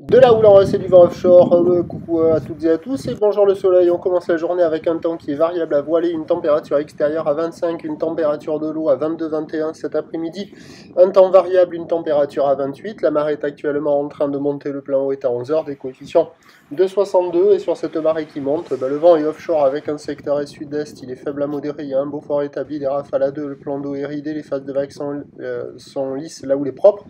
De la houle, c'est du vent offshore. Coucou à toutes et à tous et bonjour le soleil. On commence la journée avec un temps qui est variable à voiler, une température extérieure à 25, une température de l'eau à 22-21 cet après-midi. Un temps variable, une température à 28. La marée est actuellement en train de monter, le plan haut est à 11 heures, des coefficients de 62. Et sur cette marée qui monte, le vent est offshore avec un secteur est sud-est, il est faible à modéré, il y a un beau fort établi, des rafales à 2, le plan d'eau est ridé, les phases de vagues sont lisses là où il est propre.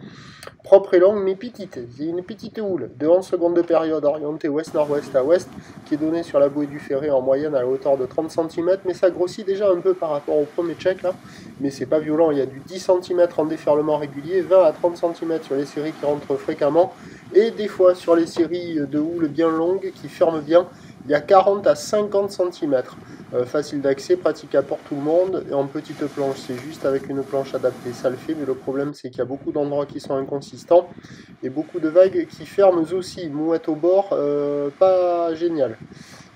Propre et longue mais petite. Il y a une petite houle de 11 secondes de période orientée ouest-nord-ouest à ouest qui est donnée sur la bouée du Ferré en moyenne à la hauteur de 30 cm, mais ça grossit déjà un peu par rapport au premier check là, mais c'est pas violent, il y a du 10 cm en déferlement régulier, 20 à 30 cm sur les séries qui rentrent fréquemment, et des fois sur les séries de houle bien longues qui ferment bien, il y a 40 à 50 cm. Facile d'accès, praticable pour tout le monde, et en petite planche, c'est juste avec une planche adaptée, ça le fait, mais le problème c'est qu'il y a beaucoup d'endroits qui sont inconsistants, et beaucoup de vagues qui ferment aussi, mouette au bord, pas génial.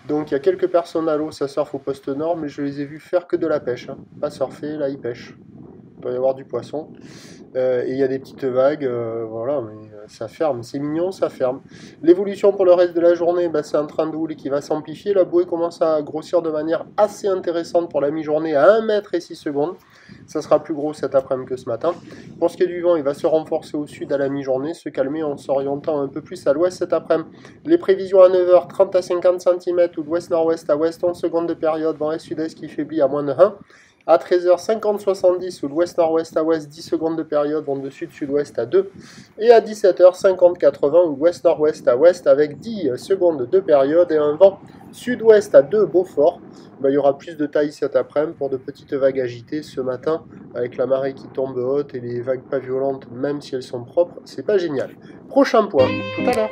Donc il y a quelques personnes à l'eau, ça surfe au poste nord, mais je les ai vus faire que de la pêche, hein. Pas surfer, là ils pêchent. Il doit y avoir du poisson. Et il y a des petites vagues, voilà, mais ça ferme, c'est mignon, ça ferme. L'évolution pour le reste de la journée, bah, c'est un train de houle qui va s'amplifier. La bouée commence à grossir de manière assez intéressante pour la mi-journée à 1 mètre et 6 secondes. Ça sera plus gros cet après-midi que ce matin. Pour ce qui est du vent, il va se renforcer au sud à la mi-journée, se calmer en s'orientant un peu plus à l'ouest cet après-midi. Les prévisions à 9 h, 30 à 50 cm ou de ouest-nord-ouest à ouest, 11 secondes de période, vent est-sud-est qui faiblit à moins de 1. À 13 h 50-70 ou de ouest-nord-ouest à ouest, 10 secondes de période, vent de sud-sud-ouest à 2. Et à 17 h 50-80 ou de ouest-nord-ouest à ouest avec 10 secondes de période et un vent sud-ouest à 2 Beaufort. Ben, il y aura plus de taille cet après-midi pour de petites vagues agitées ce matin avec la marée qui tombe haute et les vagues pas violentes même si elles sont propres. C'est pas génial. Prochain point, tout à l'heure.